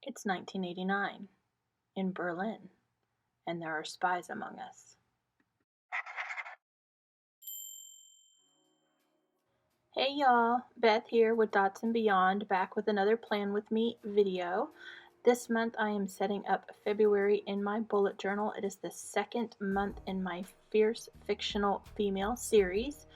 It's 1989 in Berlin, and there are spies among us. Hey y'all, Beth here with Dots and Beyond, back with another Plan With Me video. This month I am setting up February in my bullet journal. It is the second month in my Fierce Fictional Female series.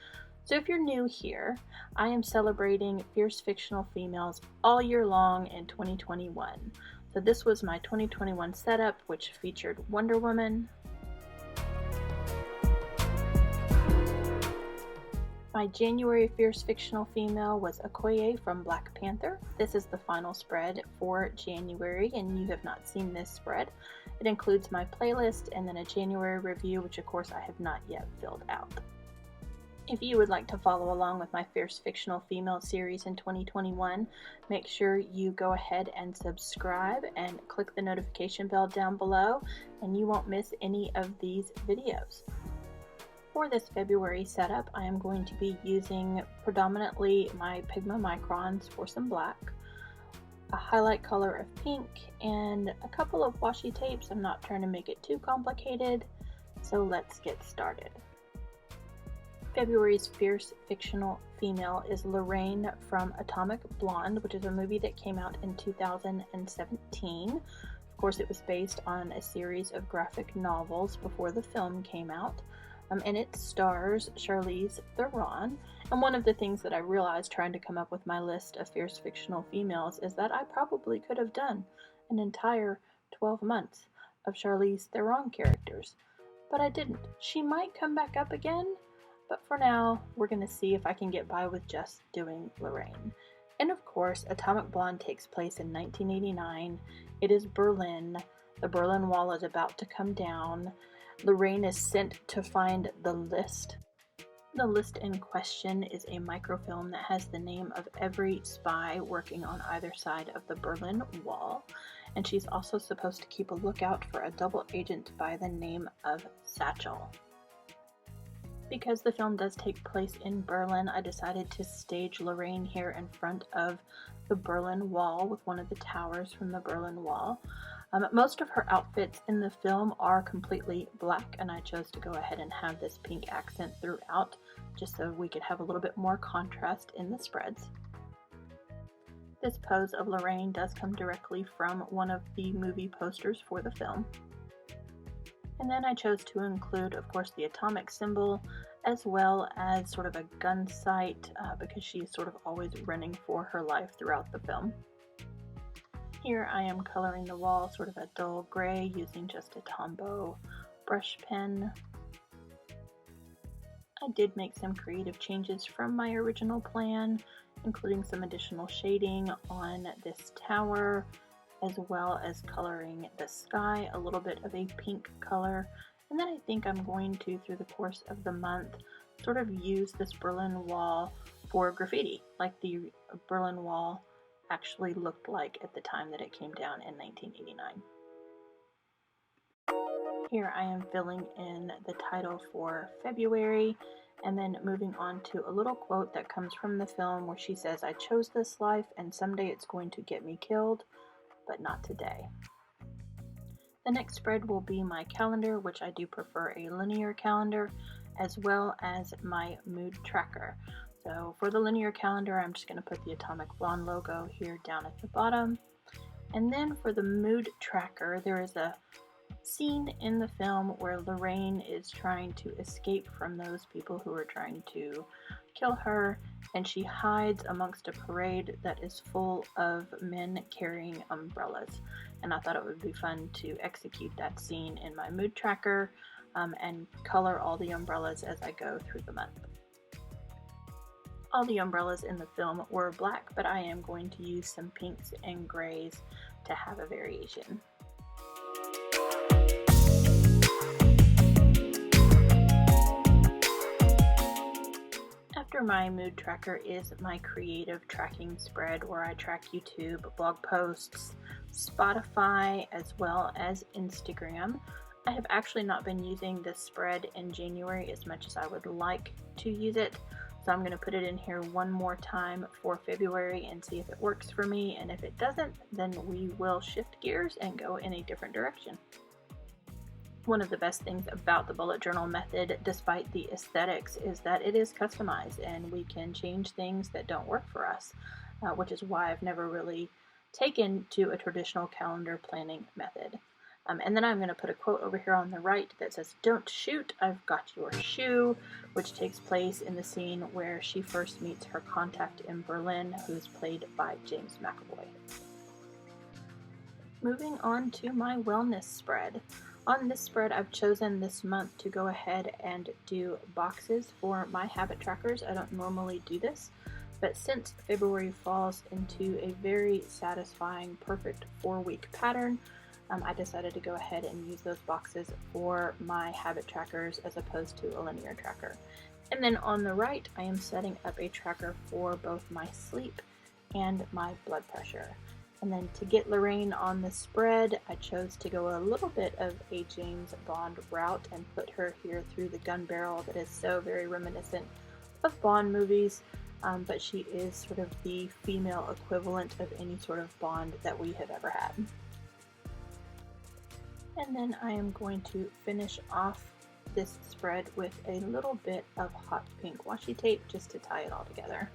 So if you're new here, I am celebrating Fierce Fictional Females all year long in 2021. So this was my 2021 setup, which featured Wonder Woman. My January Fierce Fictional Female was Okoye from Black Panther. This is the final spread for January, and you have not seen this spread. It includes my playlist and then a January review, which of course I have not yet filled out. If you would like to follow along with my Fierce Fictional Female series in 2021, make sure you go ahead and subscribe and click the notification bell down below, and you won't miss any of these videos. For this February setup, I am going to be using predominantly my Pigma Microns for some black, a highlight color of pink, and a couple of washi tapes. I'm not trying to make it too complicated, so let's get started. February's Fierce Fictional Female is Lorraine from Atomic Blonde, which is a movie that came out in 2017. Of course, it was based on a series of graphic novels before the film came out. And it stars Charlize Theron. And one of the things that I realized trying to come up with my list of Fierce Fictional Females is that I probably could have done an entire 12 months of Charlize Theron characters, but I didn't. She might come back up again, but for now, we're going to see if I can get by with just doing Lorraine. And of course, Atomic Blonde takes place in 1989. It is Berlin. The Berlin Wall is about to come down. Lorraine is sent to find the list. The list in question is a microfilm that has the name of every spy working on either side of the Berlin Wall, and she's also supposed to keep a lookout for a double agent by the name of Satchel. Because the film does take place in Berlin, I decided to stage Lorraine here in front of the Berlin Wall with one of the towers from the Berlin Wall. Most of her outfits in the film are completely black, and I chose to go ahead and have this pink accent throughout just so we could have a little bit more contrast in the spreads. This pose of Lorraine does come directly from one of the movie posters for the film. And then I chose to include, of course, the atomic symbol, as well as sort of a gun sight, because she's sort of always running for her life throughout the film. Here I am coloring the wall sort of a dull gray using just a Tombow brush pen. I did make some creative changes from my original plan, including some additional shading on this tower, as well as coloring the sky a little bit of a pink color. And then I think I'm going to, through the course of the month, sort of use this Berlin Wall for graffiti, like the Berlin Wall actually looked like at the time that it came down in 1989. Here I am filling in the title for February, and then moving on to a little quote that comes from the film where she says, "I chose this life and someday it's going to get me killed, but not today." The next spread will be my calendar, which I do prefer a linear calendar, as well as my mood tracker. So for the linear calendar, I'm just going to put the Atomic Blonde logo here down at the bottom. And then for the mood tracker, there is a scene in the film where Lorraine is trying to escape from those people who are trying to kill her, and she hides amongst a parade that is full of men carrying umbrellas. And I thought it would be fun to execute that scene in my mood tracker and color all the umbrellas as I go through the month. All the umbrellas in the film were black, but I am going to use some pinks and grays to have a variation. After my mood tracker is my creative tracking spread where I track YouTube, blog posts, Spotify, as well as Instagram. I have actually not been using this spread in January as much as I would like to use it. So I'm going to put it in here one more time for February and see if it works for me, and if it doesn't, then we will shift gears and go in a different direction. One of the best things about the bullet journal method, despite the aesthetics, is that it is customized and we can change things that don't work for us, which is why I've never really taken to a traditional calendar planning method. And then I'm going to put a quote over here on the right that says, "Don't shoot, I've got your shoe," which takes place in the scene where she first meets her contact in Berlin, who is played by James McAvoy. Moving on to my wellness spread. On this spread, I've chosen this month to go ahead and do boxes for my habit trackers. I don't normally do this, but since February falls into a very satisfying, perfect 4-week pattern, I decided to go ahead and use those boxes for my habit trackers as opposed to a linear tracker. And then on the right, I am setting up a tracker for both my sleep and my blood pressure. And then to get Lorraine on the spread, I chose to go a little bit of a James Bond route and put her here through the gun barrel that is so very reminiscent of Bond movies, but she is sort of the female equivalent of any sort of Bond that we have ever had. And then I am going to finish off this spread with a little bit of hot pink washi tape just to tie it all together.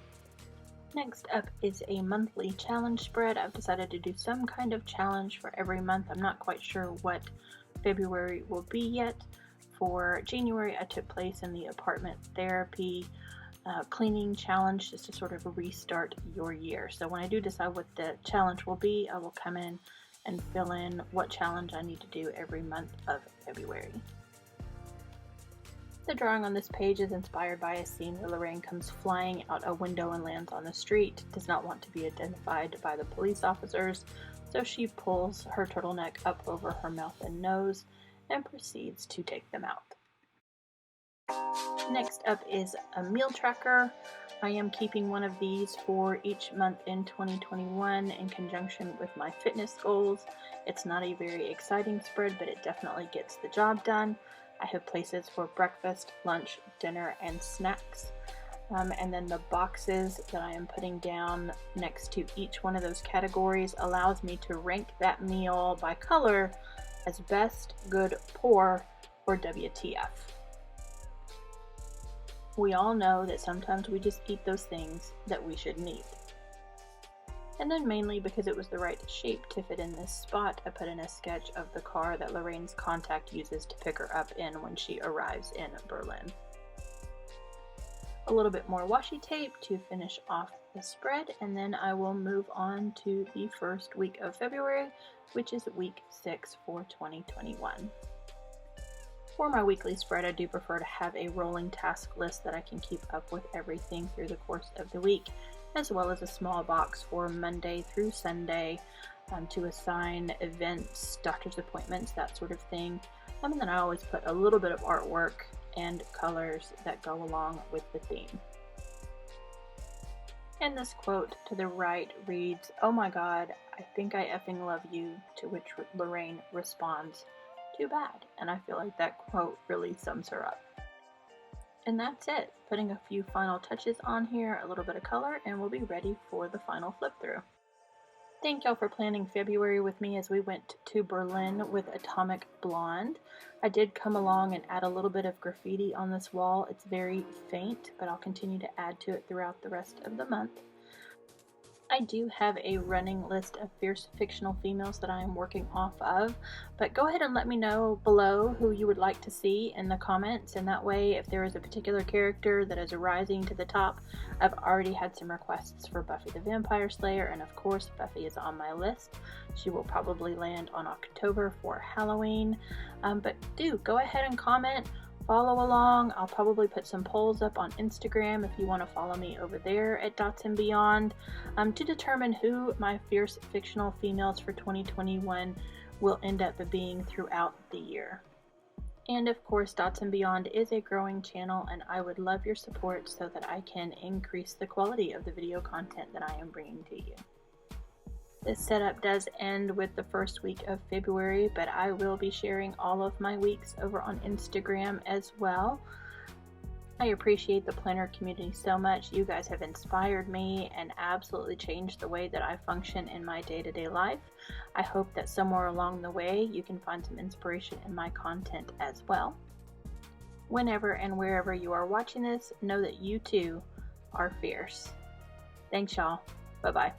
Next up is a monthly challenge spread. I've decided to do some kind of challenge for every month. I'm not quite sure what February will be yet. For January, I took place in the apartment therapy cleaning challenge just to sort of restart your year. So when I do decide what the challenge will be, I will come in and fill in what challenge I need to do every month of February. The drawing on this page is inspired by a scene where Lorraine comes flying out a window and lands on the street, does not want to be identified by the police officers, so she pulls her turtleneck up over her mouth and nose and proceeds to take them out. Next up is a meal tracker. I am keeping one of these for each month in 2021 in conjunction with my fitness goals. It's not a very exciting spread, but it definitely gets the job done. I have places for breakfast, lunch, dinner, and snacks. And then the boxes that I am putting down next to each one of those categories allows me to rank that meal by color as best, good, poor, or WTF. We all know that sometimes we just eat those things that we shouldn't eat. And then mainly because it was the right shape to fit in this spot, I put in a sketch of the car that Lorraine's contact uses to pick her up in when she arrives in Berlin. A little bit more washi tape to finish off the spread, and then I will move on to the first week of February, which is week 6 for 2021. For my weekly spread, I do prefer to have a rolling task list that I can keep up with everything through the course of the week, as well as a small box for Monday through Sunday to assign events, doctor's appointments, that sort of thing. And then I always put a little bit of artwork and colors that go along with the theme. And this quote to the right reads, "Oh my God, I think I effing love you," to which Lorraine responds, "Too bad." And I feel like that quote really sums her up. And that's it. Putting a few final touches on here, a little bit of color, and we'll be ready for the final flip through. Thank y'all for planning February with me as we went to Berlin with Atomic Blonde. I did come along and add a little bit of graffiti on this wall. It's very faint, but I'll continue to add to it throughout the rest of the month. I do have a running list of fierce fictional females that I am working off of, but go ahead and let me know below who you would like to see in the comments, and that way if there is a particular character that is rising to the top, I've already had some requests for Buffy the Vampire Slayer, and of course Buffy is on my list. She will probably land on October for Halloween, but do go ahead and comment. Follow along. I'll probably put some polls up on Instagram if you want to follow me over there at Dots and Beyond to determine who my fierce fictional females for 2021 will end up being throughout the year. And of course, Dots and Beyond is a growing channel, and I would love your support so that I can increase the quality of the video content that I am bringing to you. This setup does end with the first week of February, but I will be sharing all of my weeks over on Instagram as well. I appreciate the planner community so much. You guys have inspired me and absolutely changed the way that I function in my day-to-day life. I hope that somewhere along the way you can find some inspiration in my content as well. Whenever and wherever you are watching this, know that you too are fierce. Thanks, y'all. Bye-bye.